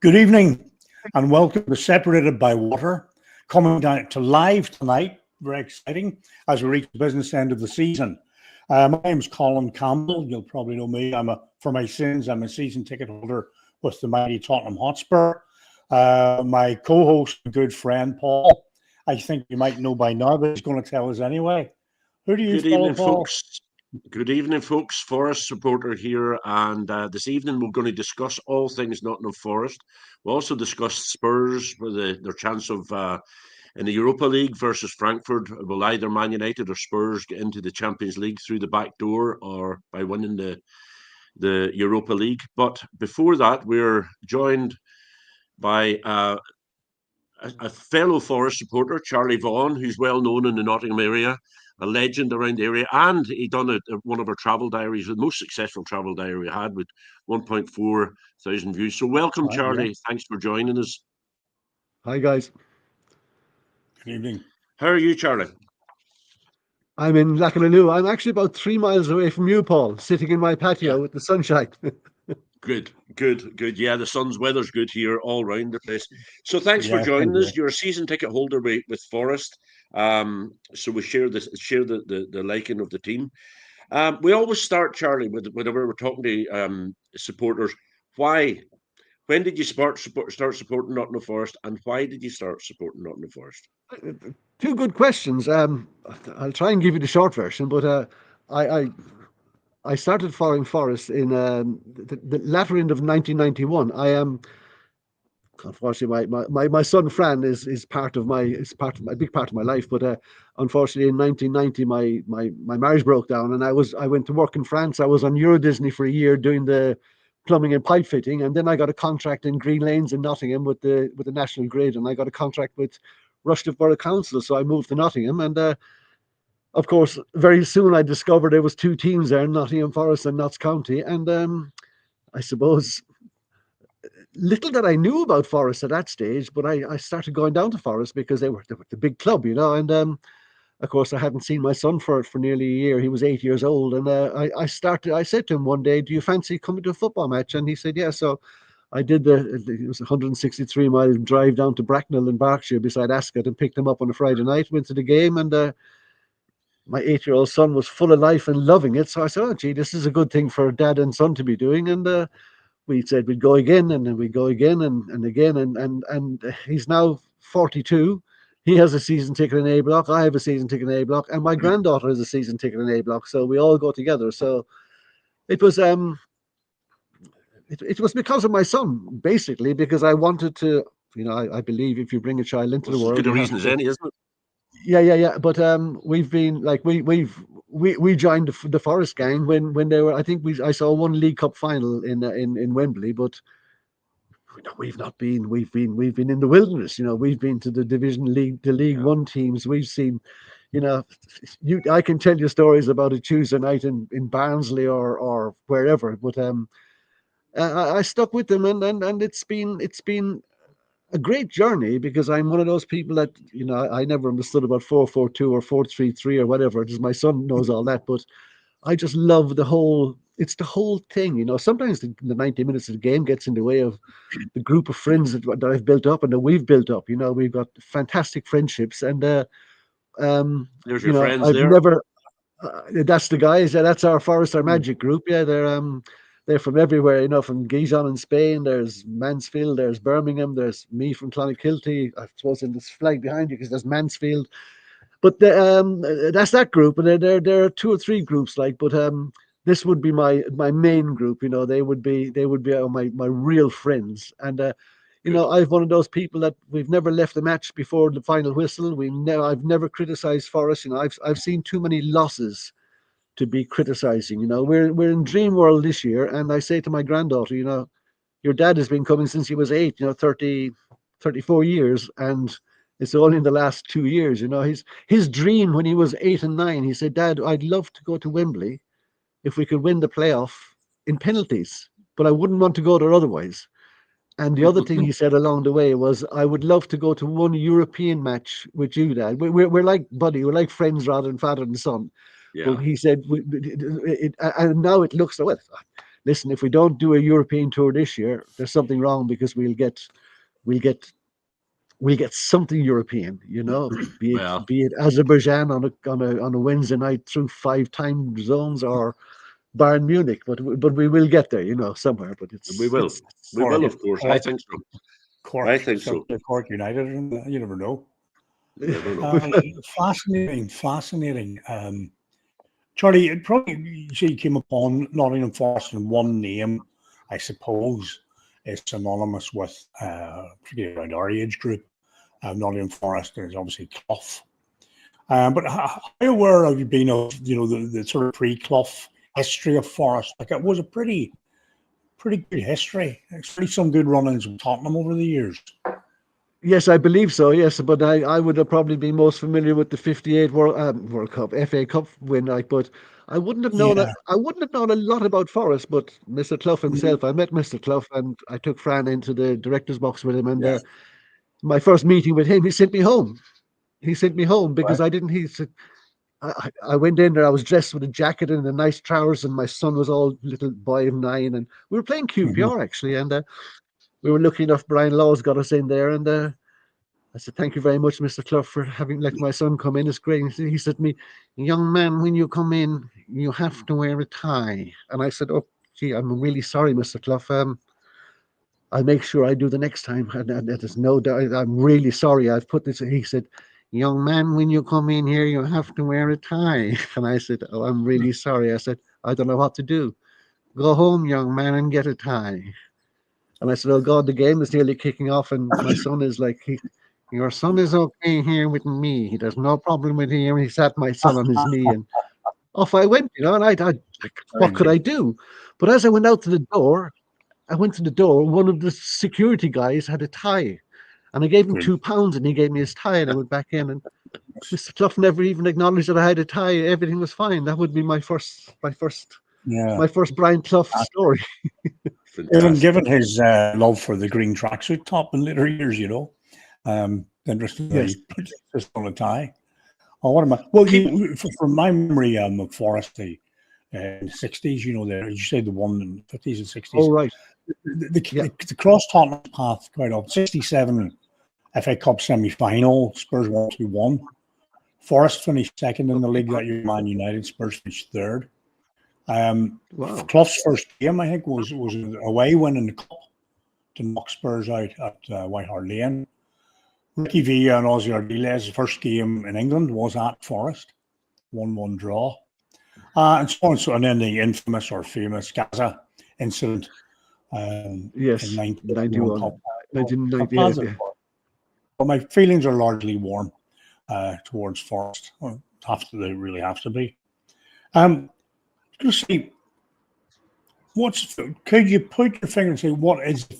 Good evening and welcome to Separated by Water, coming down to live tonight. Very exciting as we reach the business end of the season. My name's Colin Campbell. You'll probably know me. For my sins, I'm a season ticket holder with the mighty Tottenham Hotspur. My co-host, good friend, Paul, I think you might know by now, but he's going to tell us anyway. Who do you follow, Paul? Folks. Good evening, folks. Forest supporter here, and this evening we're going to discuss all things Nottingham Forest. We'll also discuss Spurs with their chance of in the Europa League versus Frankfurt. Will either Man United or Spurs get into the Champions League through the back door or by winning the Europa League? But before that, we're joined by a fellow Forest supporter, Charlie Vaughan, who's well known in the Nottingham area, a legend around the area, and he done one of our travel diaries, the most successful travel diary we had with 1.4 thousand views. So welcome, Charlie. Yeah. Thanks for joining us. Hi, guys. Good evening. How are you, Charlie? I'm in Lackanaloo. I'm actually about 3 miles away from you, Paul, sitting in my patio with the sunshine. Good. Yeah, the weather's good here all around the place. So thanks for joining us. You're a season ticket holder with Forest. So we share the liking of the team. We always start, Charlie, whenever we're talking to supporters. Why? When did you start supporting Nottingham Forest, and why did you start supporting Nottingham Forest? Two good questions. I'll try and give you the short version, but I started following Forest in the latter end of 1991. Unfortunately, my son Fran is big part of my life. But unfortunately, in 1990, my marriage broke down, and I went to work in France. I was on Euro Disney for a year doing the plumbing and pipe fitting, and then I got a contract in Green Lanes in Nottingham with the National Grid, and I got a contract with Rushcliffe Borough Council. So I moved to Nottingham, and of course, very soon I discovered there was two teams there, Nottingham Forest and Notts County, and I suppose little that I knew about Forest at that stage, but I started going down to Forest because they were the big club, and of course I hadn't seen my son for nearly a year. He was 8 years old, and I said to him one day, "Do you fancy coming to a football match?" And he said, "Yeah." So I did it was a 163-mile drive down to Bracknell in Berkshire beside Ascot and picked him up on a Friday night, went to the game, and my 8-year-old son was full of life and loving it. So I said, "Oh, gee, this is a good thing for dad and son to be doing." And we said we'd go again, and then we'd go again and again. And he's now 42. He has a season ticket in A Block. I have a season ticket in A Block. And my granddaughter has a season ticket in A Block. So we all go together. So it was it was because of my son, basically, because I wanted to, I believe if you bring a child into the world. As good a reason as any, isn't it? Yeah. But we've been like we joined the Forest gang when they were. I think I saw one League Cup final in Wembley, but we've not been. We've been in the wilderness. We've been to the Division League, the League One teams. We've seen, I can tell you stories about a Tuesday night in Barnsley or wherever. But I stuck with them, and it's been a great journey, because I'm one of those people that, I never understood about 4-4-2 or 4-3-3 or whatever. Just my son knows all that, but I just love the whole thing. Sometimes the 90 minutes of the game gets in the way of the group of friends that I've built up and that we've built up. We've got fantastic friendships, and there's your friends I've there. never that's the guys. That's our Forest, our Magic group. Yeah, they're from everywhere, from Gijón in Spain. There's Mansfield, there's Birmingham, there's me from Clonakilty. I suppose in this flag behind you, because there's Mansfield. But that's that group, and there are 2 or 3 groups, but this would be my main group. They would be my real friends. And I've one of those people that we've never left a match before the final whistle. I've never criticized Forest. I've seen too many losses to be criticizing. We're in dream world this year, and I say to my granddaughter, your dad has been coming since he was 8, 34 years, and it's only in the last 2 years. His dream when he was 8 and 9, he said, "Dad, I'd love to go to Wembley if we could win the playoff in penalties, but I wouldn't want to go there otherwise." And the other thing he said along the way was, "I would love to go to one European match with you, Dad. We're like buddy, we're like friends rather than father and son." Yeah. But he said, and now it looks like, listen, if we don't do a European tour this year, there's something wrong, because we'll get something European, be Well, it Azerbaijan on a Wednesday night through 5 time zones, or Bayern Munich, but we will get there, somewhere. But we will, of course. I think so. Cork, I think so. Cork United, you never know. You never know. Fascinating. Charlie, it probably you came upon Nottingham Forest in one name, I suppose. It's synonymous with, particularly around our age group, Nottingham Forest is obviously Clough. But how aware have you been of, the sort of pre-Clough history of Forest? Like, it was a pretty good history. It's pretty some good run-ins with Tottenham over the years. Yes, I believe so. Yes, but I would have probably been most familiar with the '58 World Cup, FA Cup win. But I wouldn't have known I wouldn't have known a lot about Forest. But Mr. Clough himself, I met Mr. Clough, and I took Fran into the director's box with him. And my first meeting with him, he sent me home. Because I didn't. He said, I went in there. I was dressed with a jacket and a nice trousers, and my son was all little boy of 9, and we were playing QPR actually, and we were lucky enough. Brian Laws got us in there, and I said, "Thank you very much, Mr. Clough, for having let my son come in. It's great." He said to me, "Young man, when you come in, you have to wear a tie." And I said, "Oh, gee, I'm really sorry, Mr. Clough. I'll make sure I do the next time." And there's no doubt. I'm really sorry. I've put this. He said, "Young man, when you come in here, you have to wear a tie." And I said, "Oh, I'm really sorry." I said, "I don't know what to do." "Go home, young man, and get a tie." And I said, "Oh God, the game is nearly kicking off." And my son is like, "Your son is okay here with me. He has no problem with him." He sat my son on his knee, and off I went, and I what could I do? But as I went out to the door, one of the security guys had a tie. And I gave him £2 and he gave me his tie, and I went back in, and Mr. Clough never even acknowledged that I had a tie. Everything was fine. That would be my first Brian Clough story. Even given his love for the green tracksuit top in later years, interestingly, put this on a tie. Oh, what am I? Well, from my memory, of Forest, in the 60s, you said the one in the 50s and 60s. Oh, right. The cross Tottenham path quite often. 67 FA Cup semi-final, Spurs 1-2-1. Forest finished second in the league that year. Man United, Spurs finished third. Clough's first game, I think, was an away win in the cup to knock Spurs out at White Hart Lane. Ricky Villa and Ozzy Ardiles' first game in England was at Forest, 1-1 draw. And so on. And then the infamous or famous Gaza incident. Yes, in 1990. But my feelings are largely warm towards Forest. They really have to be. Just see, could you put your finger and say what is your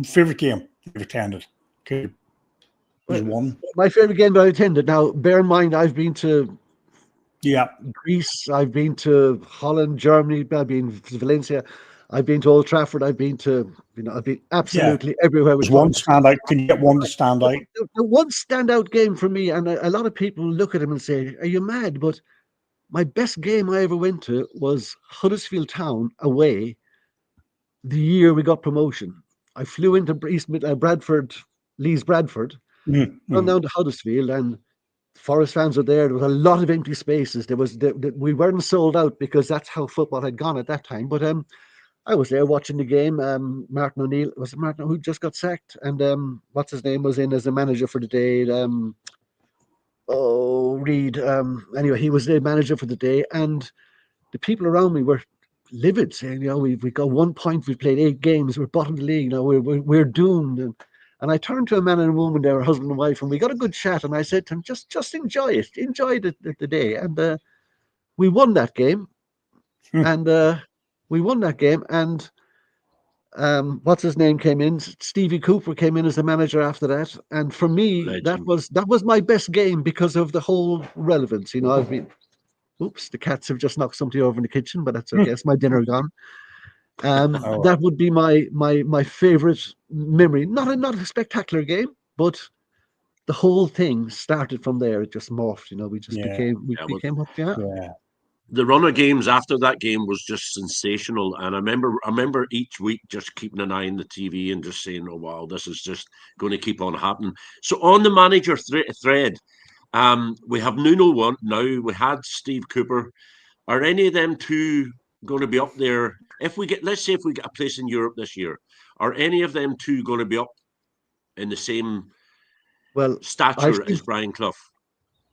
favorite game you've attended? One. My favorite game that I attended. Now, bear in mind, I've been to Greece, I've been to Holland, Germany, I've been to Valencia, I've been to Old Trafford, I've been absolutely everywhere. There's one standout. Can you get one to stand out? The one standout game for me, and a lot of people look at him and say, "Are you mad?" But my best game I ever went to was Huddersfield Town away. The year we got promotion, I flew into Leeds Bradford, gone down to Huddersfield, and Forest fans were there. There was a lot of empty spaces. We weren't sold out because that's how football had gone at that time. But I was there watching the game. Martin O'Neill, was it Martin who just got sacked? And what's his name was in as the manager for the day. Reed. Anyway, he was the manager for the day, and the people around me were livid, saying, we got 1 point. We played 8 games. We're bottom of the league. We're doomed. And I turned to a man and a woman there, husband and wife, and we got a good chat. And I said to him, just enjoy it. Enjoy the day. And we won that game. And what's his name came in? Stevie Cooper came in as the manager after that. And for me, that was my best game because of the whole relevance. I've been, oops, the cats have just knocked something over in the kitchen, but that's okay. It's my dinner gone. That would be my favorite memory. Not a spectacular game, but the whole thing started from there. It just morphed. We just became hooked. the run of games after that game was just sensational, and I remember each week just keeping an eye on the TV and just saying, "Oh wow, this is just going to keep on happening." So on the manager thread, we have Nuno one now. We had Steve Cooper. Are any of them two going to be up there? If we get, let's say, if we get a place in Europe this year, are any of them two going to be up in the same Well, stature as Brian Clough?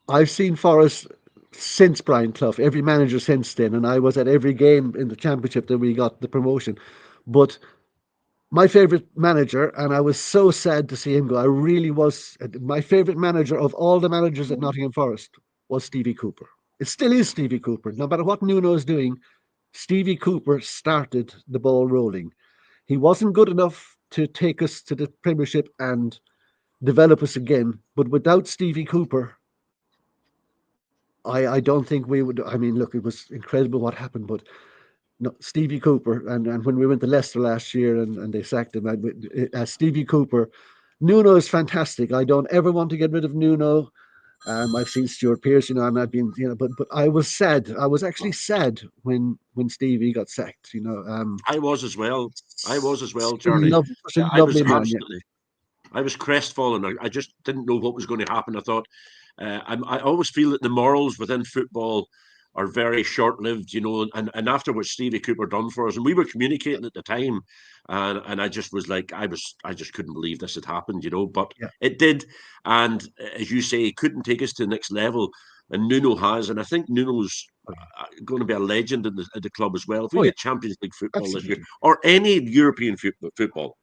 I've seen Forest since Brian Clough, every manager since then, and I was at every game in the championship that we got the promotion. But my favourite manager, and I was so sad to see him go. I really was. My favourite manager of all the managers at Nottingham Forest was Stevie Cooper. It still is Stevie Cooper. No matter what Nuno is doing, Stevie Cooper started the ball rolling. He wasn't good enough to take us to the Premiership and develop us again, but without Stevie Cooper, I don't think we would. I mean, look, it was incredible what happened, but no, Stevie Cooper, and when we went to Leicester last year and they sacked him, Stevie Cooper, Nuno is fantastic. I don't ever want to get rid of Nuno. I've seen Stuart Pearce, and I've been, but I was sad. I was actually sad when Stevie got sacked. I was as well. Charlie. Such a I was lovely man. absolutely. I was crestfallen. I just didn't know what was going to happen. I thought, I always feel that the morals within football are very short-lived, and after what Stevie Cooper done for us, and we were communicating at the time, and I just was like, I just couldn't believe this had happened, but it did, and as you say, he couldn't take us to the next level, and Nuno has, and I think Nuno's going to be a legend at the club as well. If we get Champions League football this year, or any European football,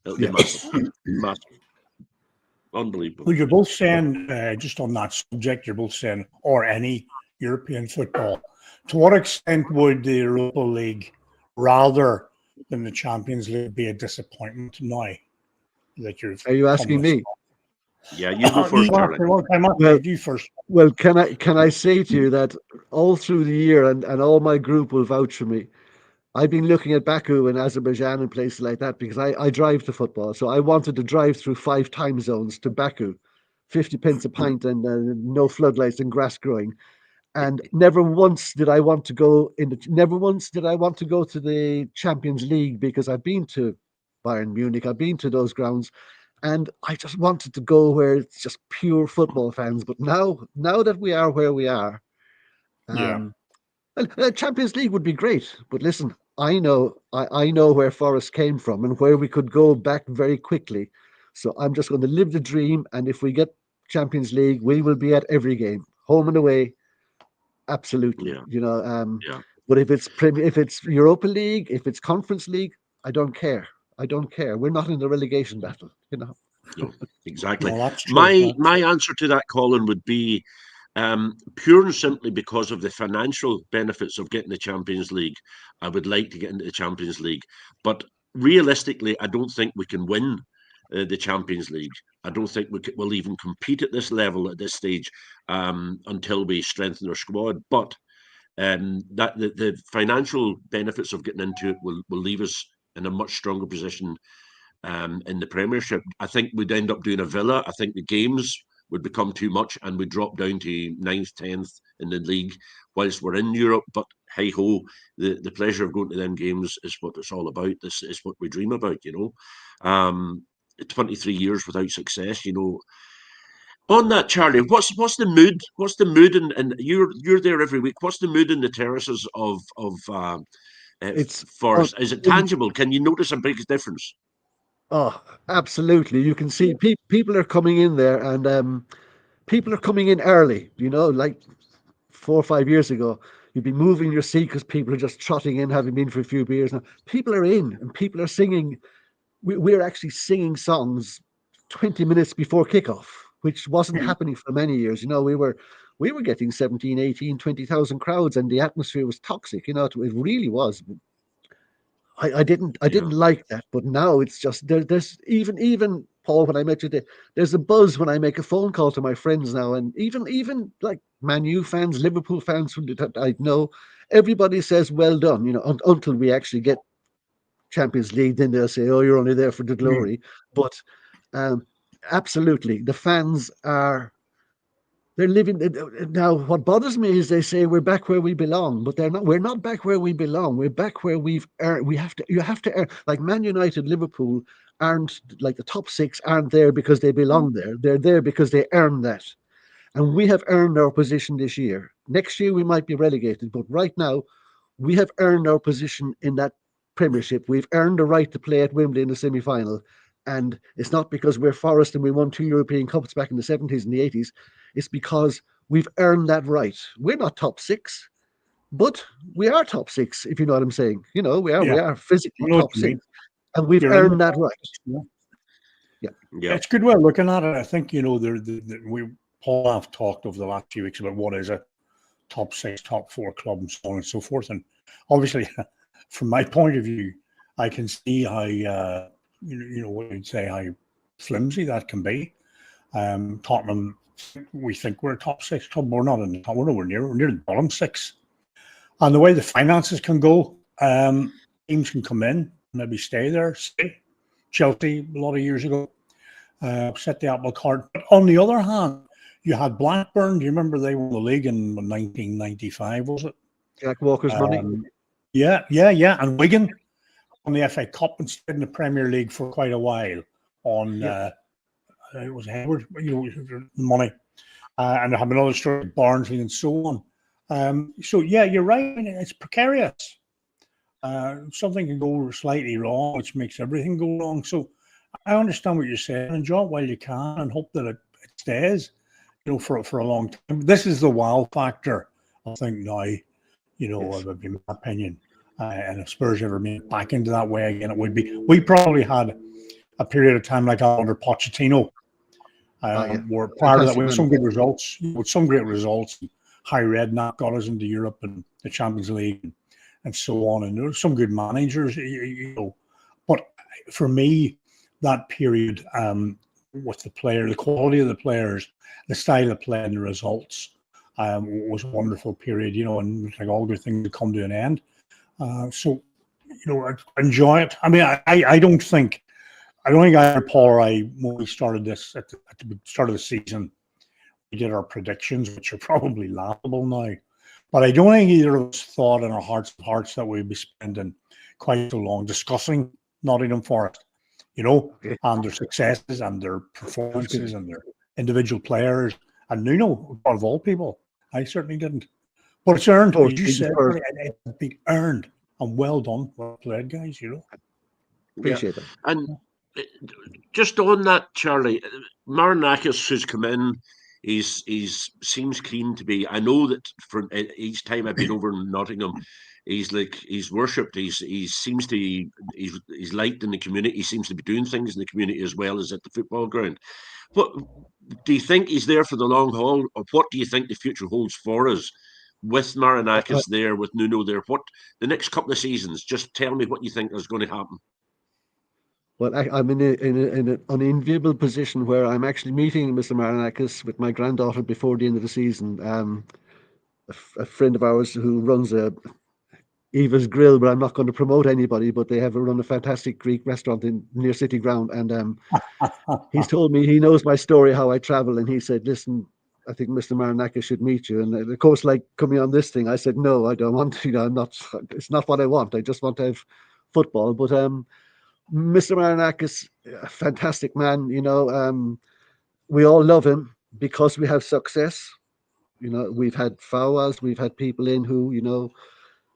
it'll be massive, massive. Unbelievable. Well, you're both saying, just on that subject, you're both saying, or any European football. To what extent would the Europa League, rather than the Champions League, be a disappointment now? Are you asking me? Yeah, you go first, Charlie. You first. Well, can I say to you that all through the year, and all my group will vouch for me, I've been looking at Baku and Azerbaijan and places like that because I drive to football. So I wanted to drive through 5 time zones to Baku, 50 pence a pint and no floodlights and grass growing. And never once did I want to go to the Champions League because I've been to Bayern Munich, I've been to those grounds, and I just wanted to go where it's just pure football fans. But now that we are where we are, well, Champions League would be great, but listen, I know where Forest came from and where we could go back very quickly. So I'm just going to live the dream, and if we get Champions League, we will be at every game, home and away. Absolutely, But if it's Europa League, if it's Conference League, I don't care. We're not in the relegation battle, No, exactly. No, that's true. My answer to that, Colin, would be pure and simply because of the financial benefits of getting the Champions League. I would like to get into the Champions League, but realistically, I don't think we can win the Champions League. I don't think we'll even compete at this level at this stage until we strengthen our squad. But that the financial benefits of getting into it will leave us in a much stronger position in the Premiership. I think we'd end up doing a Villa. I think the games would become too much and we'd drop down to 9th, 10th in the league whilst we're in Europe. But hey ho, the pleasure of going to them games is what it's all about. This is what we dream about, 23 years without success, On that, Charlie, what's the mood? What's the mood? And you're there every week. What's the mood in the terraces of Forest? Is it tangible? Can you notice a big difference? Oh, absolutely. You can see people are coming in there, and people are coming in early. Like 4 or 5 years ago, you'd be moving your seat because people are just trotting in, having been for a few beers. Now people are in, and people are singing. We're actually singing songs 20 minutes before kickoff, which wasn't happening for many years. We were getting 17, 18, 20,000 crowds, and the atmosphere was toxic. It really was. I didn't like that, but now it's just there's even Paul, when I met you there, there's a buzz when I make a phone call to my friends now, and even like Man U fans, Liverpool fans that I know, everybody says well done, until we actually get Champions League, then they'll say, oh, you're only there for the glory. But absolutely, the fans are They're living now. What bothers me is they say we're back where we belong, but they're not. We're not back where we belong. We're back where we've earned. We have to. You have to earn. Like Man United, Liverpool aren't like the top six aren't there because they belong there. They're there because they earn that, and we have earned our position this year. Next year we might be relegated, but right now we have earned our position in that Premiership. We've earned the right to play at Wembley in the semi-final. And it's not because we're Forest and we won 2 European Cups back in the 70s and the 80s. It's because we've earned that right. We're not top six, but we are top six, if you know what I'm saying. You know, we are physically top six. And we've earned that right. Yeah. It's a good way of looking at it. I think, you know, Paul have talked over the last few weeks about what is a top six, top four club and so on and so forth. And obviously, from my point of view, I can see how, you know, what you'd say, how flimsy that can be. Tottenham, we think we're a top six club. We're not in the top. We're nowhere near. We're near the bottom six. And the way the finances can go, teams can come in, maybe stay there. Chelsea, a lot of years ago, set the apple cart. But on the other hand, you had Blackburn. Do you remember they won the league in 1995, was it? Jack Walker's money. Yeah. And Wigan on the FA Cup and stayed in the Premier League for quite a while on it was Edward, you know, money. And I have another story, Barnsley and so on. So yeah, you're right. It's precarious. Something can go slightly wrong, which makes everything go wrong. So I understand what you're saying. Enjoy it while you can and hope that it stays, you know, for a long time. This is the wow factor, I think, now, you know, would be my opinion. And if Spurs ever made back into that way again, it would be. We probably had a period of time like that under Pochettino, where prior to that we had some good results, with some great results. Harry Redknapp got us into Europe and the Champions League and so on. And there were some good managers, you know. But for me, that period with the player, the quality of the players, the style of play and the results was a wonderful period, you know, and like all good things come to an end. So, you know, enjoy it. I mean, I don't think either Paul or I, when we started this at the start of the season, we did our predictions, which are probably laughable now. But I don't think either of us thought in our hearts of hearts that we'd be spending quite so long discussing Nottingham Forest, you know, and their successes and their performances and their individual players. And Nuno, of all people, I certainly didn't. But it's earned. As you said, it's been earned. And well done. Well played, guys, you know. Appreciate that. And just on that, Charlie, Marinakis who's come in, he's seems keen to be. I know that for each time I've been over in Nottingham, he's worshipped. He seems to he's liked in the community. He seems to be doing things in the community as well as at the football ground. But do you think he's there for the long haul, or what do you think the future holds for us with Marinakis there, with Nuno there? What the next couple of seasons? Just tell me what you think is going to happen. Well, I'm in an unenviable position where I'm actually meeting Mr. Marinakis with my granddaughter before the end of the season. A friend of ours who runs Eva's Grill, but I'm not going to promote anybody, but they have run a fantastic Greek restaurant near City Ground. And he's told me he knows my story, how I travel. And he said, listen, I think Mr. Marinakis should meet you. And of course, like coming on this thing, I said, no, I don't want to, you know, it's not what I want. I just want to have football. But Mr. Marinakis, a fantastic man, you know, we all love him because we have success. You know, we've had Fawaz, we've had people in who, you know,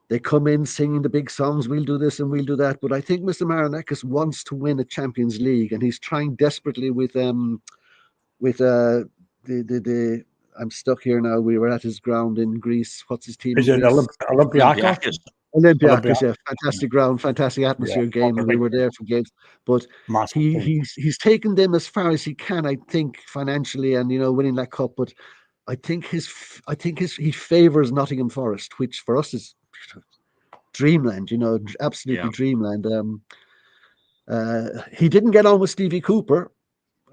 they come in singing the big songs, we'll do this and we'll do that. But I think Mr. Marinakis wants to win a Champions League, and he's trying desperately with I'm stuck here now. We were at his ground in Greece. What's his team? Is it Olympiacos? Olympiacos, yeah, fantastic ground, fantastic atmosphere game, and we were there for games. But he's taken them as far as he can, I think, financially, and you know, winning that cup. But I think he favours Nottingham Forest, which for us is dreamland, you know, absolutely dreamland. He didn't get on with Stevie Cooper.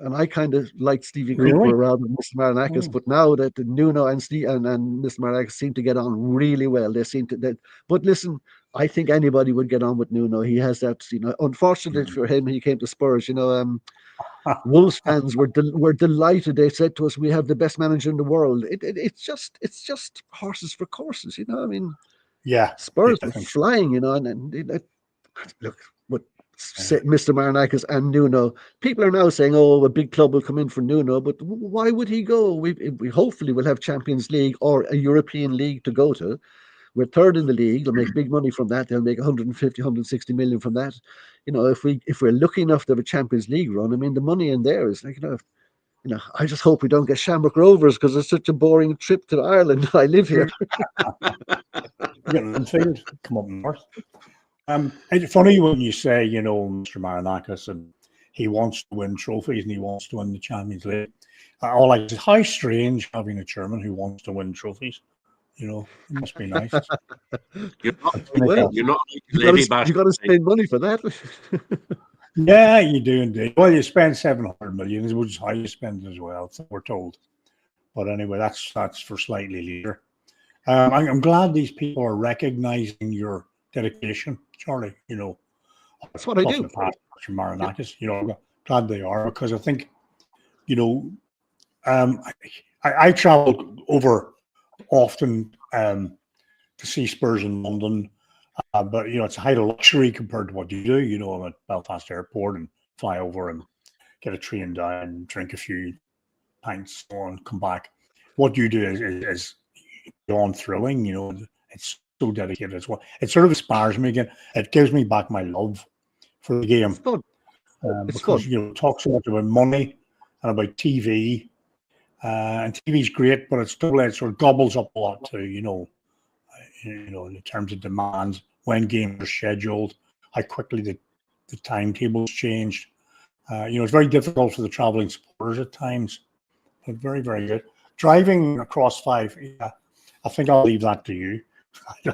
and I kind of liked Stevie Really? Cooper rather than Mr. Marinakis. Oh. But now that Nuno and Mr. Marinakis seem to get on really well, they seem to. But listen, I think anybody would get on with Nuno. He has that, unfortunately for him, he came to Spurs. Wolves fans were delighted. They said to us, "We have the best manager in the world." It's just horses for courses, I mean, Yeah, Spurs I were think so. flying, look, what Mr. Marinakis and Nuno. People are now saying, "Oh, a big club will come in for Nuno," but why would he go? We hopefully will have Champions League or a European League to go to. We're third in the league. They'll make big money from that. They'll make 150, 160 million from that. If we're lucky enough to have a Champions League run, I mean, the money in there is like, I just hope we don't get Shamrock Rovers because it's such a boring trip to Ireland. I live here. Get Linfield, come up north. It's funny when you say, Mr. Marinakis, and he wants to win trophies and he wants to win the Champions League. All I say, how strange having a chairman who wants to win trophies. It must be nice. You're not Well, you're not you got to spend money for that. Yeah, you do indeed. Well, you spend 700 million, which is how you spend it as well, so we're told. But anyway, that's for slightly later. I'm glad these people are recognizing your dedication, Charlie. That's what I do. The past, Mr. Marinakis, I'm glad they are, because I think, I traveled over often to see Spurs in London, but it's a height of luxury compared to what you do. I'm at Belfast Airport and fly over and get a train down, drink a few pints, and come back. What you do is beyond thrilling. It's so dedicated as well. It sort of inspires me again. It gives me back my love for the game. It's fun. It's because fun. it talks so much about money and about TV. And TV's great, but it's double-edged, sort of gobbles up a lot too, in terms of demands, when games are scheduled, how quickly the timetables changed. It's very difficult for the traveling supporters at times, but very, very good. Driving across 5, yeah, I think I'll leave that to you. I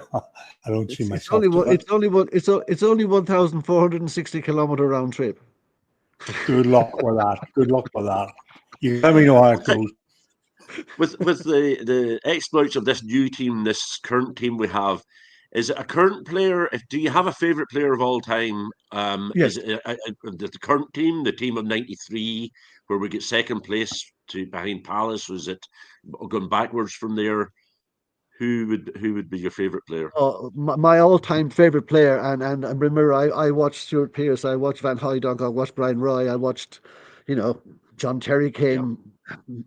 don't see myself. It's only 1,460 kilometer round trip. Good luck with that. Good luck with that. You let me know how it goes. With the exploits of this new team, this current team we have, is it a current player? Do you have a favourite player of all time? Yes. Is it the current team, the team of '93, where we get second place behind Palace? Was it going backwards from there? Who would be your favourite player? My all-time favorite player, and remember, I watched Stuart Pearce, I watched Van Hooijdonk, I watched Brian Roy, I watched, John Terry came,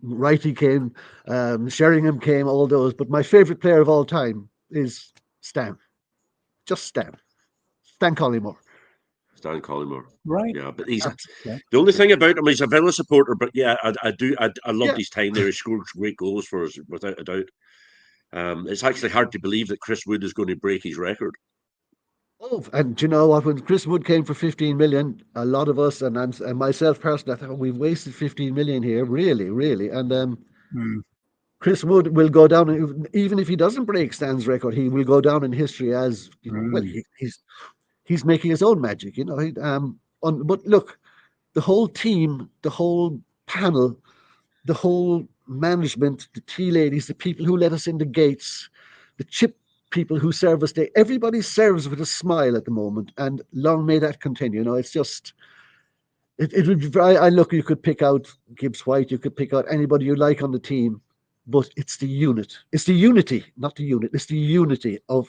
Wrighty came, Sheringham came, all those. But my favorite player of all time is Stan. Just Stan. Stan Collymore. Stan Collymore. Right. Yeah, but he's the only thing about him. He's a Villa supporter, but yeah, I loved his time there. He scored great goals for us, without a doubt. It's actually hard to believe that Chris Wood is going to break his record. Oh, and do you know what? When Chris Wood came for 15 million, a lot of us and myself personally, I thought we've wasted 15 million here, really, really. And Chris Wood will go down, even if he doesn't break Stan's record, he will go down in history as well. He's making his own magic, But look, the whole team, the whole panel, the whole management, the tea ladies, the people who let us in the gates, the chip people who serve us, everybody serves with a smile at the moment, and long may that continue. It's just, it would be very, you could pick out Gibbs White, you could pick out anybody you like on the team, but it's the unit. It's the unity, not the unit. It's the unity of,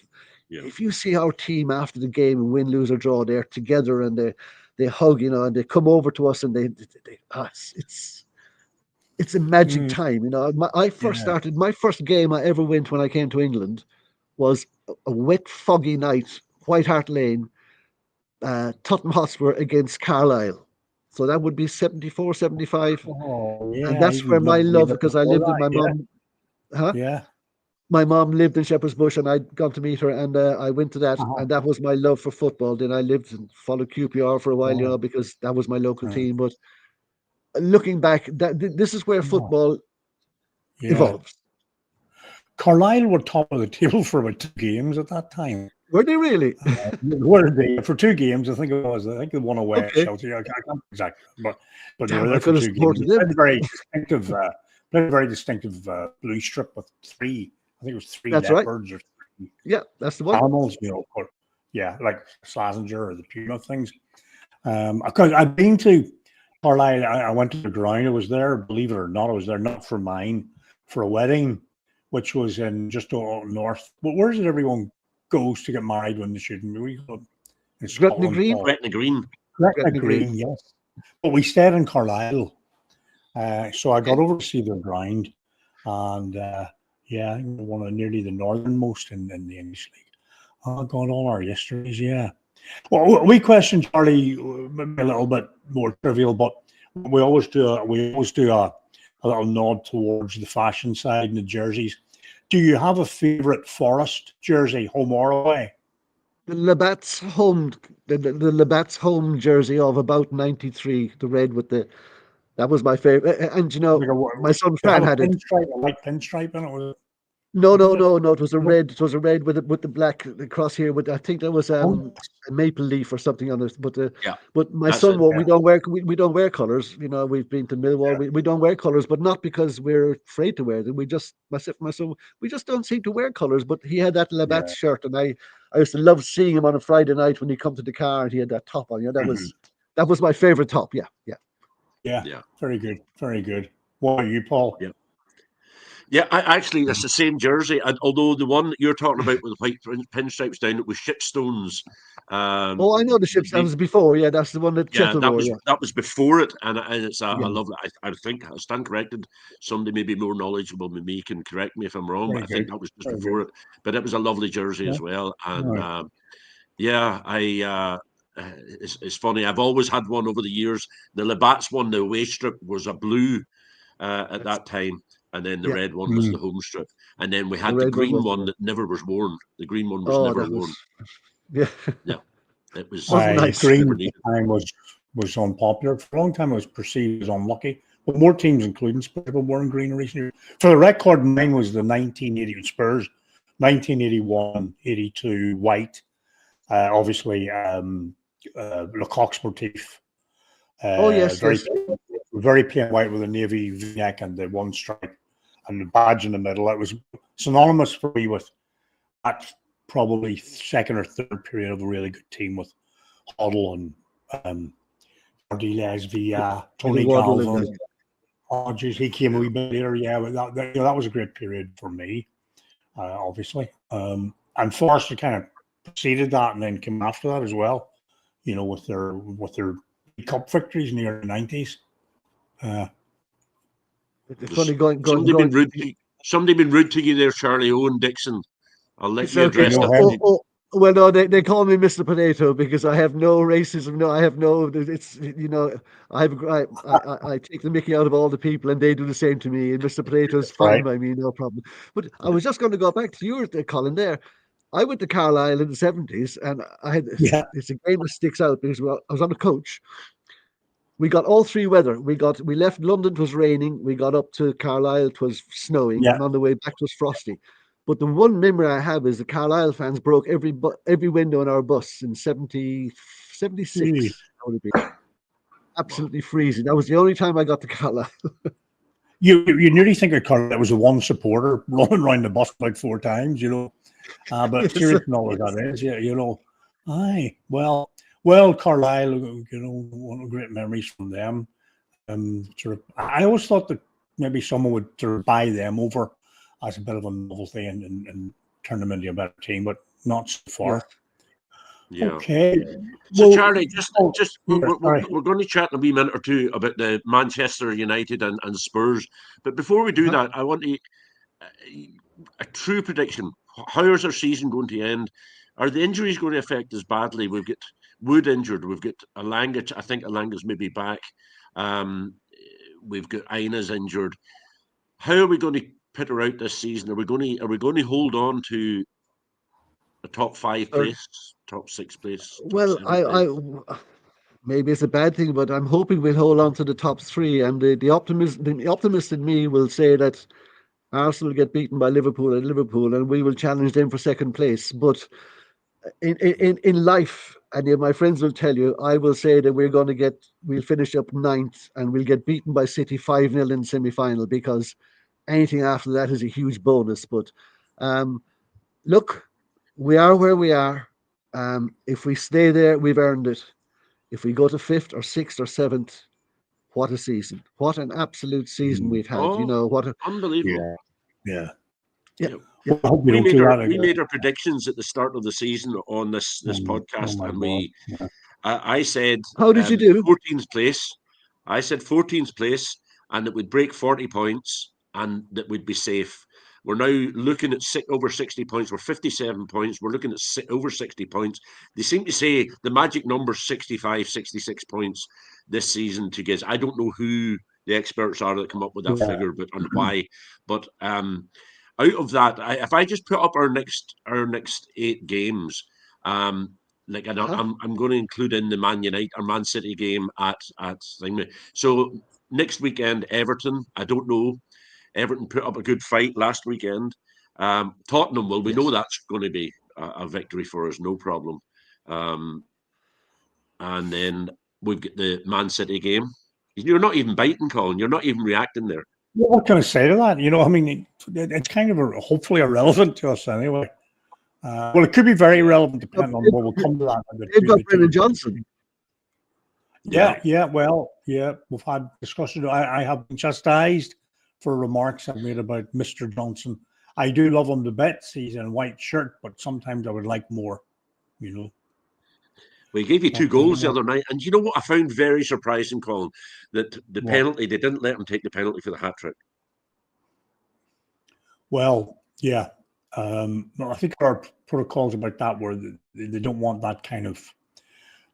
if you see our team after the game, win, lose or draw, they're together and they hug, and they come over to us and it's a magic time. My first game I ever went when I came to England was a wet, foggy night, White Hart Lane, Tottenham Hotspur against Carlisle. So that would be 74, 75. Oh, yeah. And that's where my love, because I lived with my mom. Yeah. My mom lived in Shepherd's Bush and I'd gone to meet her, and I went to that, and that was my love for football. Then I lived and followed QPR for a while, because that was my local team. But looking back, this is where football evolves. Carlisle were top of the table for about 2 games at that time. Were they really? Were they for 2 games? I think it was. I think they won away at Okay. Chelsea. I can't exactly, but they Damn, were I there for could have 2 games. supported They them. had a very distinctive, blue strip with 3. I think it was 3 That's right. leopards or 3 Yeah, that's the one. animals. But yeah, like Slazenger or the Puma things. Because I've been to Carlisle. I went to the ground. I was there, believe it or not. I was there not for mine, for a wedding, which was in just north. But where is it? Everyone goes to get married when they shouldn't. We go in Gretna Scotland. Green? Gretna Green. Gretna Green, yes. But we stayed in Carlisle, so I got over to see their ground, and yeah, one of nearly the northernmost in the English league. Oh God, all our histories, yeah. Well, we question Charlie maybe a little bit more trivial, but we always do a little nod towards the fashion side and the jerseys. Do you have a favourite Forest jersey, home or away? The Labatt's home, the Labatt's home jersey of about '93, the red with that was my favorite. And you know, my son Fran had it. A light pinstripe in it. Was it? No. It was a red. It was a red with the black across here. With I think there was a maple leaf or something on it. But my son, we don't wear colors. You know, we've been to Millwall. We don't wear colors, but not because we're afraid to wear them. We just myself and my son, we just don't seem to wear colors. But he had that Labatt shirt, and I used to love seeing him on a Friday night when he come to the car and he had that top on. You know, that was my favorite top. Yeah. Very good. Very good. What are you, Paul? Yeah, actually, it's the same jersey. And although the one you're talking about with white pinstripes down it was Shipstones. I know the ships. That was before. Yeah, that's the one that Chettle wore. That was before it, and it's I love that. I think I stand corrected. Somebody maybe more knowledgeable than me can correct me if I'm wrong, but I think that was just before it. But it was a lovely jersey as well, and it's funny. I've always had one over the years. The Labatt's one, the away strip was a blue at that time. And then the red one was the home strip. And then we had the green one that never was worn. The green one was never worn. Yeah. It was nice. Green at the time was unpopular. For a long time, it was perceived as unlucky. But more teams, including Spurs, were wearing green in recent years. For the record, mine was the 1980 Spurs, 1981-82 white. Obviously, Lecoq's motif. Yes. Very plain white with a navy V-neck and the one stripe and the badge in the middle. It was synonymous for me with that probably second or third period of a really good team with Hoddle and Ardiles via Tony Galvin. Oh, geez, he came a wee bit later. Yeah, but that was a great period for me, obviously. And Forest kind of preceded that and then came after that as well. You know, with their cup victories in the early 90s. It's funny going. Somebody been rude to you there, Charlie. Owen Dixon. I'll let you address that. Well, no, they call me Mr. Potato because I have no racism. No, I have no. It's I take the mickey out of all the people, and they do the same to me. And Mr. Potato is fine by me, no problem. But I was just going to go back to your Colin there. I went to Carlisle in the '70s, and I had it's a game that sticks out because I was on a coach. We got all 3 weather. We left London, it was raining. We got up to Carlisle, it was snowing, and on the way back it was frosty. But the one memory I have is the Carlisle fans broke every window in our bus in 76. That would have been absolutely freezing. That was the only time I got to Carlisle. You nearly think of Carlisle, it was the one supporter running around the bus about 4 times, you know. But serious knowledge that is, you know. Aye, well, Carlisle, you know, one of the great memories from them. I always thought that maybe someone would sort of buy them over as a bit of a novelty and turn them into a better team, but not so far. Yeah. Okay. So, Charlie, we're going to chat in a wee minute or two about the Manchester United and Spurs. But before we do that, I want a true prediction. How is our season going to end? Are the injuries going to affect us badly? We've got Wood injured. We've got Alanga. I think Alanga's maybe back. We've got Aina's injured. How are we going to put her out this season? Are we going to hold on to a top 5 place, top 6 place? Well, I maybe it's a bad thing, but I'm hoping we'll hold on to the top 3. And the optimist in me will say that Arsenal will get beaten by Liverpool at Liverpool, and we will challenge them for second place. But in life, and my friends will tell you, I will say that we'll finish up 9th and we'll get beaten by City 5-0 in semi-final, because anything after that is a huge bonus. But look, we are where we are. If we stay there, we've earned it. If we go to 5th or 6th or 7th, what a season! What an absolute season we've had. Oh, What a unbelievable. Yeah. yeah. Well, I hope we We don't made do our that we again. made our predictions at the start of the season on this podcast, my and God. Yeah. I said How did you do? 14th place. I said 14th place, and that we'd break 40 points, and that we'd be safe. We're now looking at over 60 points. We're 57 points. We're looking at over 60 points. They seem to say the magic number 65, 66 points this season to get. I don't know who the experts are that come up with that figure, but and why. But out of that, if I just put up our next 8 games, like I'm going to include in the Man United or Man City game at thing. So next weekend, Everton. I don't know. Everton put up a good fight last weekend. Tottenham, well, we know that's going to be a victory for us, no problem. And then we've got the Man City game. You're not even biting, Colin. You're not even reacting there. Well, what can I say to that? I mean, it's kind of hopefully irrelevant to us anyway. Well, it could be very relevant depending on what will come to that. They've got Brennan Johnson. Yeah. Well, we've had discussion. I have been chastised for remarks I've made about Mr. Johnson. I do love him to bits. He's in a white shirt, but sometimes I would like more, Well, he gave you 2 goals the other night. And you know what I found very surprising, Colin? That the penalty, they didn't let him take the penalty for the hat-trick. Well, yeah. I think our protocols about that were they don't want that kind of,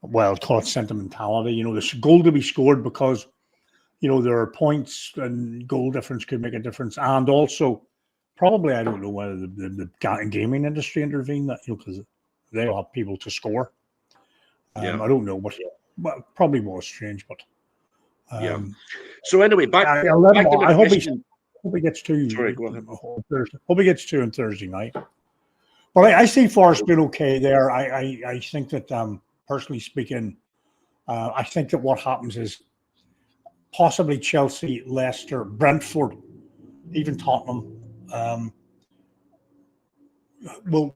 call it sentimentality. There's a goal to be scored because, there are points and goal difference could make a difference. And also, probably, I don't know whether the gaming industry intervened that, because they'll have people to score. I don't know, but probably was strange. But So anyway, back to I hope he gets 2. Sorry, go ahead. Hope he gets 2 on Thursday night. But I see Forest doing okay there. I think that, personally speaking, I think that what happens is possibly Chelsea, Leicester, Brentford, even Tottenham. Well,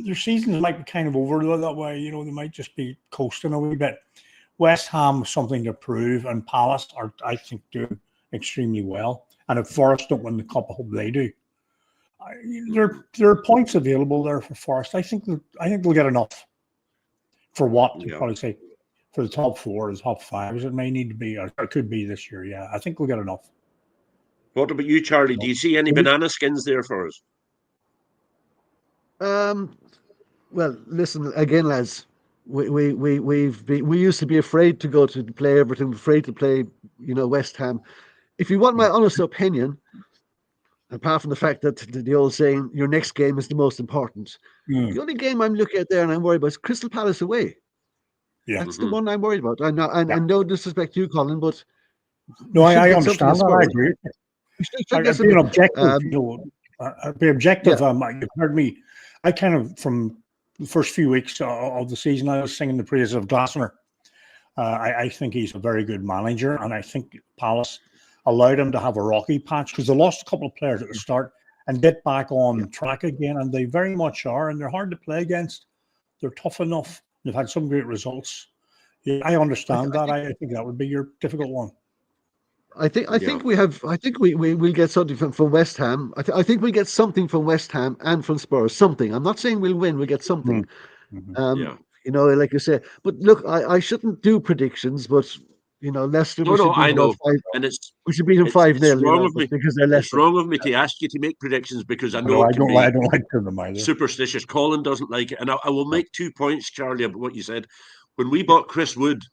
their seasons might be kind of over that way. They might just be coasting a wee bit. West Ham, something to prove, and Palace are, I think, doing extremely well. And if Forest don't win the cup, I hope they do. There are points available there for Forest. I think they'll get enough for what to probably say for the top 4, the top 5, as it may need to be, or it could be this year. Yeah, I think we'll get enough. What about you, Charlie? Do you see any banana skins there for us? Well, listen again, lads. We used to be afraid to go to play Everton, afraid to play, West Ham. If you want my honest opinion, apart from the fact that the old saying, your next game is the most important. The only game I'm looking at there and I'm worried about is Crystal Palace away. Yeah, that's the one I'm worried about. And no disrespect to you, Colin, but no, I understand that. I agree. Being objective, be objective. You've heard me. I kind of, from the first few weeks of the season, I was singing the praises of Glasner. I think he's a very good manager, and I think Palace allowed him to have a rocky patch because they lost a couple of players at the start and get back on track again, and they very much are, and they're hard to play against. They're tough enough. They've had some great results. Yeah, I understand that. I think that would be your difficult one. I think we'll get something from West Ham. I think we get something from West Ham and from Spurs. Something. I'm not saying we'll win. We'll get something. Like you say. But look, I shouldn't do predictions, but Leicester. I know, and we should beat them 5-0. Because they're Leicester. It's wrong of me to ask you to make predictions because I know I don't like them either. Superstitious. Colin doesn't like it, and I will make 2 points, Charlie, about what you said. When we bought Chris Wood,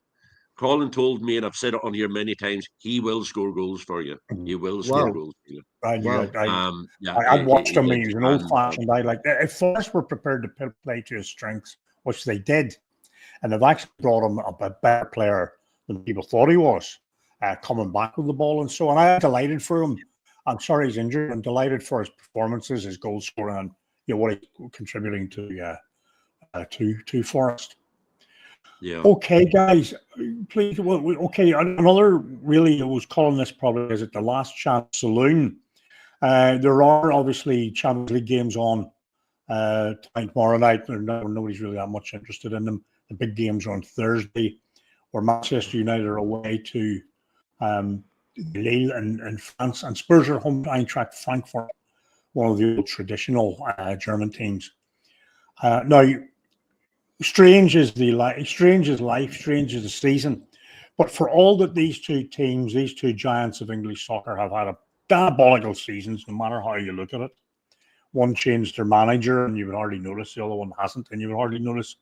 Colin told me, and I've said it on here many times, he will score goals for you. He will score goals for you. I've watched him. He's an old-fashioned guy. Like if Forest were prepared to play to his strengths, which they did, and they've actually brought him up a better player than people thought he was, coming back with the ball and so on. I'm delighted for him. I'm sorry he's injured. I'm delighted for his performances, his goal scoring, and what he's contributing to to Forest. Yeah. Okay, guys, please. Okay, another really, I was calling this probably, is it the last chance saloon? There are obviously Champions League games on tomorrow night. Nobody's really that much interested in them. The big games are on Thursday, where Manchester United are away to Lille in France, and Spurs are home to Eintracht Frankfurt, one of the old traditional German teams. Now, strange is life, strange is the season. But for all that these two teams, these two giants of English soccer, have had a diabolical seasons, no matter how you look at it. One changed their manager, and you would hardly notice. The other one hasn't, and you would hardly notice.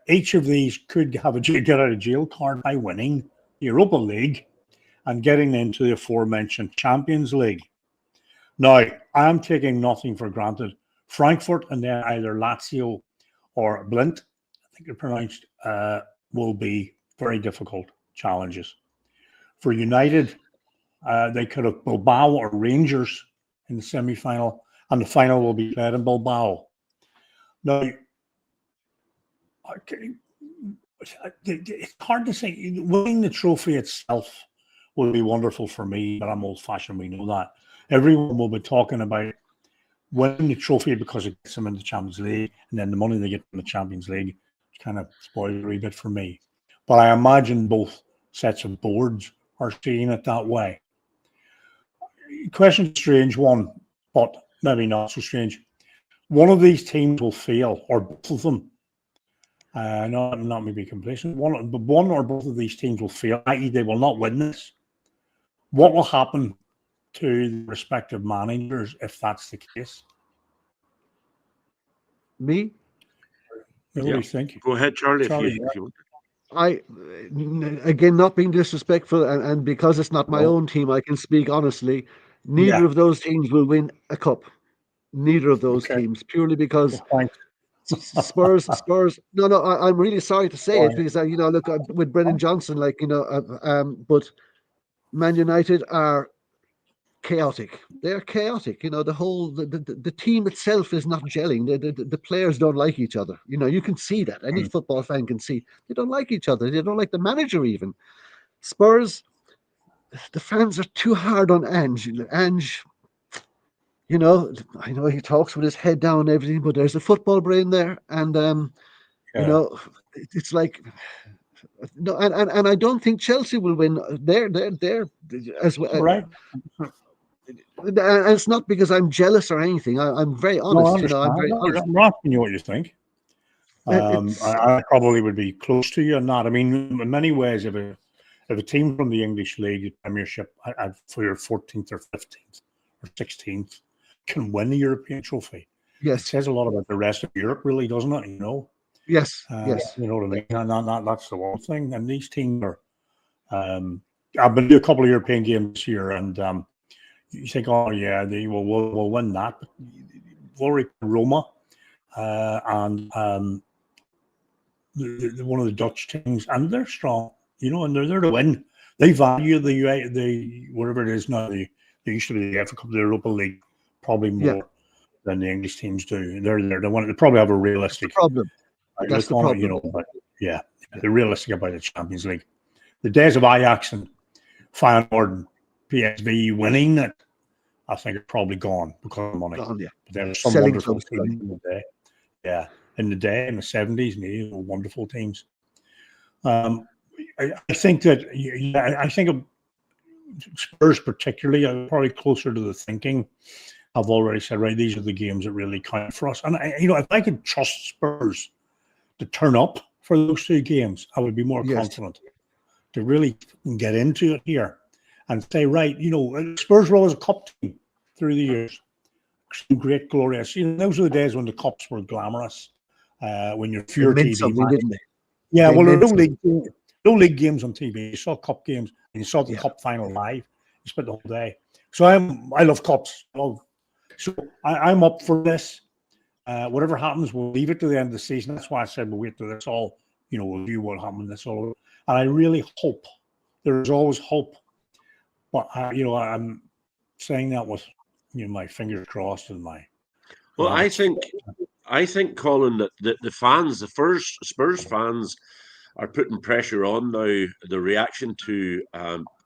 Each of these could have a get out of jail card by winning the Europa League and getting into the aforementioned Champions League. Now, I'm taking nothing for granted. Frankfurt and then either Lazio or Blint, I think they're pronounced, will be very difficult challenges. For United, they could have Bilbao or Rangers in the semi-final, and the final will be played in Bilbao. Now, it's hard to say. Winning the trophy itself will be wonderful for me, but I'm old-fashioned, we know that. Everyone will be talking about winning the trophy because it gets them in the Champions League, and then the money they get from the Champions League kind of spoils a wee bit for me. But I imagine both sets of boards are seeing it that way. Question strange one, but maybe not so strange. One of these teams will fail, or both of them. Not maybe complacent. One or both of these teams will fail, i.e., they will not win this. What will happen to the respective managers if that's the case? Me? What do you think? Go ahead, Charlie. Charlie, if you I, again, not being disrespectful, and because it's not my own team, I can speak honestly. Neither of those teams will win a cup. Neither of those teams, purely because Spurs. No, I'm really sorry to say it, because look, with Brennan Johnson, but Man United are chaotic. They're chaotic. The team itself is not gelling. The players don't like each other. You can see that. Any football fan can see they don't like each other. They don't like the manager even. Spurs, the fans are too hard on Ange. Ange, I know he talks with his head down and everything, but there's a football brain there, and it's like. No, and I don't think Chelsea will win. They're as well. Right. And it's not because I'm jealous or anything. I'm very honest. No, I'm very honest. I'm asking you what you think. I probably would be close to you on that. I mean, in many ways, if a team from the English League Premiership for your 14th or 15th or 16th can win the European trophy, yes, it says a lot about the rest of Europe, really, doesn't it? Yes, yes. You know what I mean? And that's the one thing. And these teams are. I've been to a couple of European games this year, and you think, oh yeah, we'll win that. But Warwick, Roma, and one of the Dutch teams, and they're strong, and they're there to win. They value the whatever it is now. They used to be the FA Cup, the Europa League, probably more than the English teams do. They're there. They probably have a realistic problem. That's the problem. But they're realistic about the Champions League. The days of Ajax and Feyenoord and PSV winning it, I think, are probably gone because of money. But there were some wonderful teams in the day. Yeah, in the 70s, and 80s, wonderful teams. I think that I think of Spurs particularly are probably closer to the thinking. I've already said, right, these are the games that really count for us. And if I could trust Spurs to turn up for those two games, I would be more confident to really get into it here and say, right, Spurs were always a cup team through the years. Great, glorious. Those were the days when the cups were glamorous. When you're pure TV. Didn't they? Yeah, well, there were no league games on TV. You saw cup games and you saw the cup final live. You spent the whole day. So I love cups. So I'm up for this. Whatever happens, we'll leave it to the end of the season. That's why I said we'll wait till this all, we'll view what happened. That's all. And I really hope, there's always hope. But, I'm saying that with, my fingers crossed and my. Well, I think I think, Colin, that the fans, the first Spurs fans, are putting pressure on now. The reaction to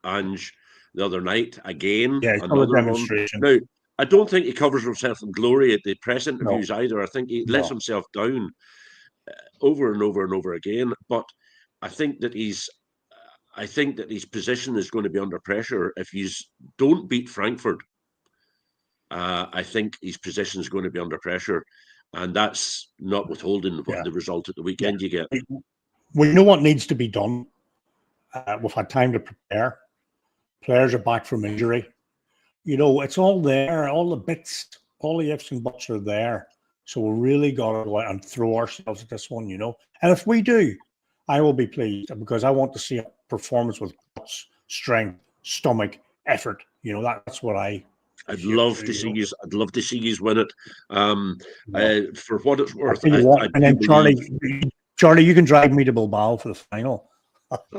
Ange the other night, again, Yeah, it's not a another one. demonstration. Now, I don't think he covers himself in glory at the press No, interviews either. I think he lets no. himself down over and over and over again. But I think that his position is going to be under pressure if you don't beat Frankfurt. I think his position is going to be under pressure, and that's not withholding what Yeah, the result at the yeah. weekend you get. We know what needs to be done. We've had time to prepare. Players are back from injury. You know, it's all there. All the bits, all the ifs and buts are there. So we really got to go out and throw ourselves at this one, you know. And if we do, I will be pleased because I want to see a performance with guts, strength, stomach, effort. You know, that's what I'd love to see you. I'd love to see you win it. For what it's worth, I and then Charlie, you can drive me to Bilbao for the final.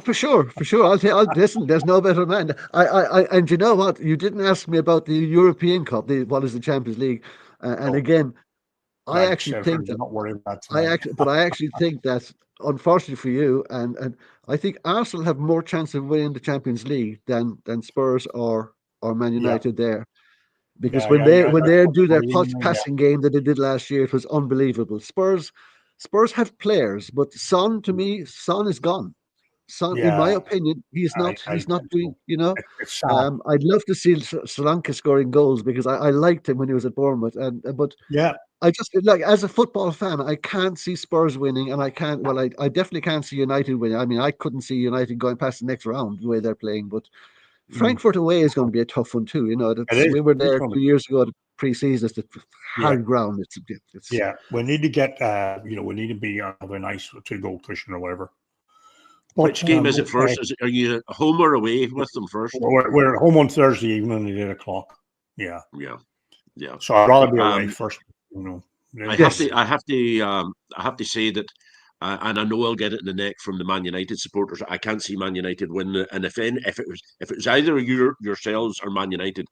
For sure. I'll listen. There's no better man. And you know what? You didn't ask me about the European Cup. What is the Champions League? And again, I actually think that not worry about I actually think that, unfortunately for you, and I think Arsenal have more chance of winning the Champions League than Spurs or Man United there. Because when they do their passing game that they did last year, it was unbelievable. Spurs have players, but Son is gone. Son, in my opinion, he's not doing. You know, I'd love to see Solanke scoring goals because I liked him when he was at Bournemouth, but I just like, as a football fan, I can't see Spurs winning, and I can't. Well, I definitely can't see United winning. I mean, I couldn't see United going past the next round the way they're playing, but Frankfurt away is going to be a tough one too. You know, we were there 2 years ago at pre-season. It's hard ground. It's we need to get we need to be have a nice 2-goal cushion or whatever. But, which game is it first? Are you home or away with them first? We're home on Thursday evening at 8:00. Yeah. So I'd rather be away first. You know, I have to say that. And I know I'll get it in the neck from the Man United supporters. I can't see Man United win. And if it was either yourselves or Man United,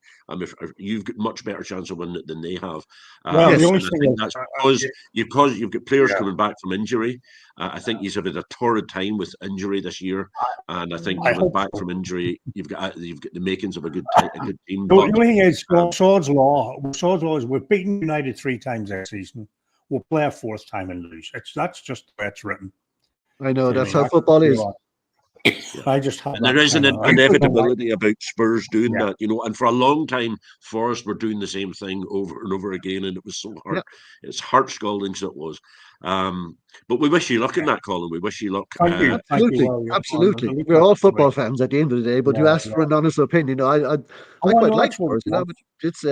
you've got much better chance of winning it than they have. The only thing that's because you've got players coming back from injury. I think you've had a torrid time with injury this year, and I think coming back from injury, you've got the makings of a good team. The only thing is, Sod's law is we've beaten United 3 times this season. We'll play a 4th time and lose. That's just the way it's written. I know that's how football is. I just have. And there is an inevitability about Spurs doing that, you know. And for a long time, Forest were doing the same thing over and over again, and it was so hard. It's heart scalding, so it was. But we wish you luck in that, Colin. We wish you luck. Absolutely. We're all football fans at the end of the day, but you asked for an honest opinion. I quite like Spurs. You know, but it's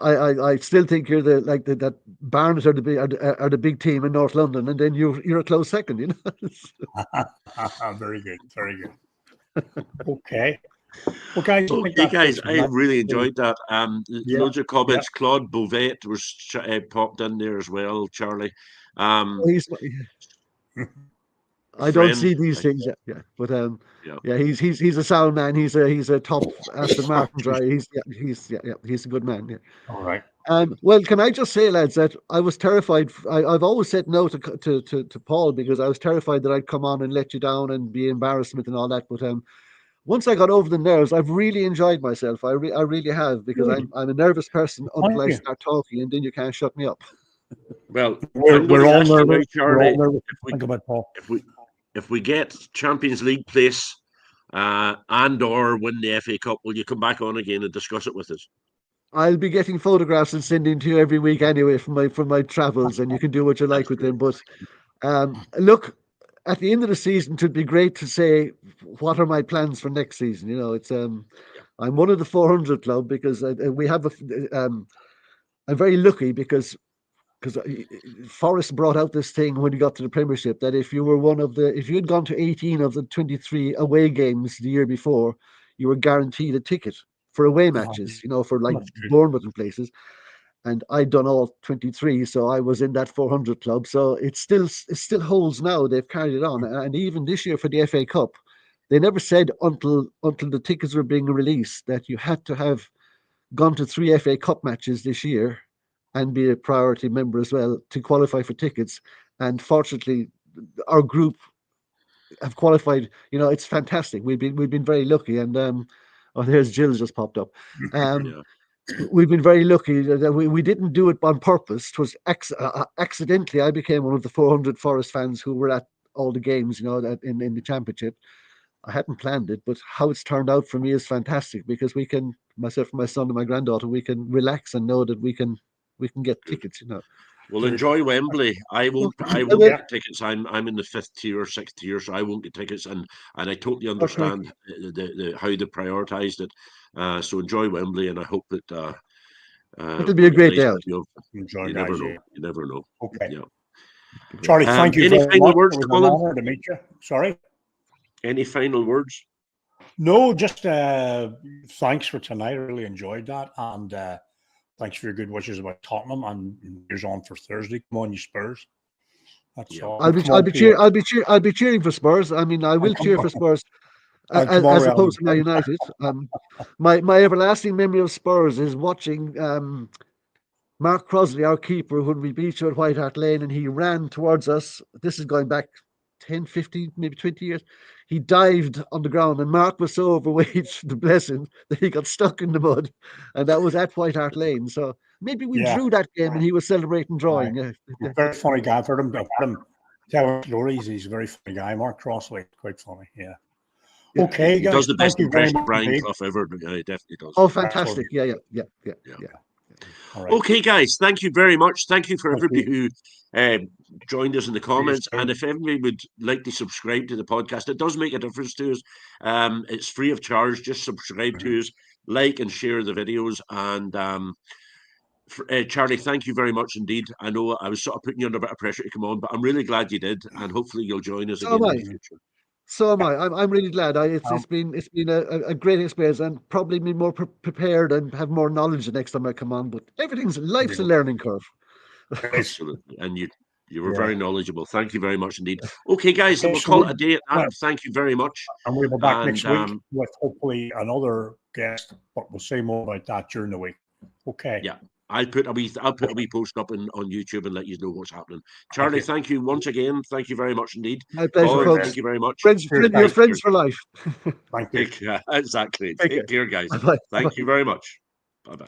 I still think you're that Barnes are the big team in North London, and then you're a close second. You know. Very good. Okay. Well, guys, I really enjoyed that. Loads of comments. Claude Beauvais was popped in there as well, Charlie. I don't see these things yet. But he's a sound man. He's a top Aston Martin driver. He's a good man. Yeah. All right. Well, can I just say, lads, that I was terrified. I've always said no to Paul because I was terrified that I'd come on and let you down and be embarrassment and all that. But once I got over the nerves, I've really enjoyed myself. I really have, because I'm a nervous person until I start talking, and then you can't shut me up. Well, we're all nervous. Charlie, Think about Paul. If we get Champions League place and or win the FA Cup, will you come back on again and discuss it with us? I'll be getting photographs and sending to you every week anyway from my travels, and you can do what you like with them. But look, at the end of the season, it would be great to say what are my plans for next season. You know, it's I'm one of the 400 club because we have I'm very lucky because Forest brought out this thing when he got to the Premiership that if you had gone to 18 of the 23 away games the year before, you were guaranteed a ticket for away matches, you know, for like Bournemouth and places. And I'd done all 23, so I was in that 400 club. So it still holds now. They've carried it on, and even this year for the FA Cup, they never said until the tickets were being released that you had to have gone to 3 FA Cup matches this year and be a priority member as well to qualify for tickets. And fortunately, our group have qualified. You know, it's fantastic. We've been very lucky, and oh, there's Jill's just popped up. Yeah. We've been very lucky that we didn't do it on purpose. It was accidentally. I became one of the 400 Forest fans who were at all the games, you know, that in the championship. I hadn't planned it, but how it's turned out for me is fantastic, because we can, myself, my son, and my granddaughter, we can relax and know that we can get tickets. You know. Well, enjoy Wembley. I won't get tickets. I'm in the 5th tier, 6th tier, so I won't get tickets. And I totally understand how they prioritised it. So enjoy Wembley, and I hope that it'll be a great day out. Enjoy, you guys, never know. yeah. You never know. Okay. Yeah. Charlie, thank you any very final much. words, It was Colin? an honor to meet you. Sorry? Any final words? No, just thanks for tonight. I really enjoyed that. And thanks for your good wishes about Tottenham. And here's on for Thursday. Come on, you Spurs. That's all. I'll be cheering for Spurs. I mean, I will cheer for Spurs as opposed to Man United. My everlasting memory of Spurs is watching Mark Crosley, our keeper, when we beat you at White Hart Lane, and he ran towards us. This is going back 10, 15, maybe 20 years. He dived on the ground, and Mark was so overweight, the blessing, that he got stuck in the mud. And that was at White Hart Lane. So maybe we drew that game, and he was celebrating drawing. Very funny guy. I've heard him telling stories. He's a very funny guy. Mark Crossley, quite funny. Yeah. Okay, he guys. does the best Thank you very impression of much Brian indeed. Clough ever. Yeah, he definitely does. Oh, fantastic. Yeah. All right. Okay, guys, thank you very much. Thank you for Thank everybody you. who joined us in the comments. Cheers. And if everybody would like to subscribe to the podcast, it does make a difference to us. It's free of charge. Just subscribe to us, like and share the videos. And Charlie, thank you very much indeed. I know I was sort of putting you under a bit of pressure to come on, but I'm really glad you did. And hopefully you'll join us again in the future. So am I. I'm really glad. It's been a great experience, and probably be more prepared and have more knowledge the next time I come on. But life's a learning curve. Absolutely, and you were very knknowledgeable. Thank you very much indeed. Okay, guys, we'll call it a day at that. Thank you very much. And we'll be back next week with hopefully another guest, but we'll say more about that during the week. Okay. Yeah. I'll put a wee post up on YouTube and let you know what's happening. Charlie, thank you once again. Thank you very much indeed. My pleasure, folks. Thank you very much. You're friends for life. Thank you. Exactly. Take care, guys. Bye-bye. Thank you very much. Bye-bye.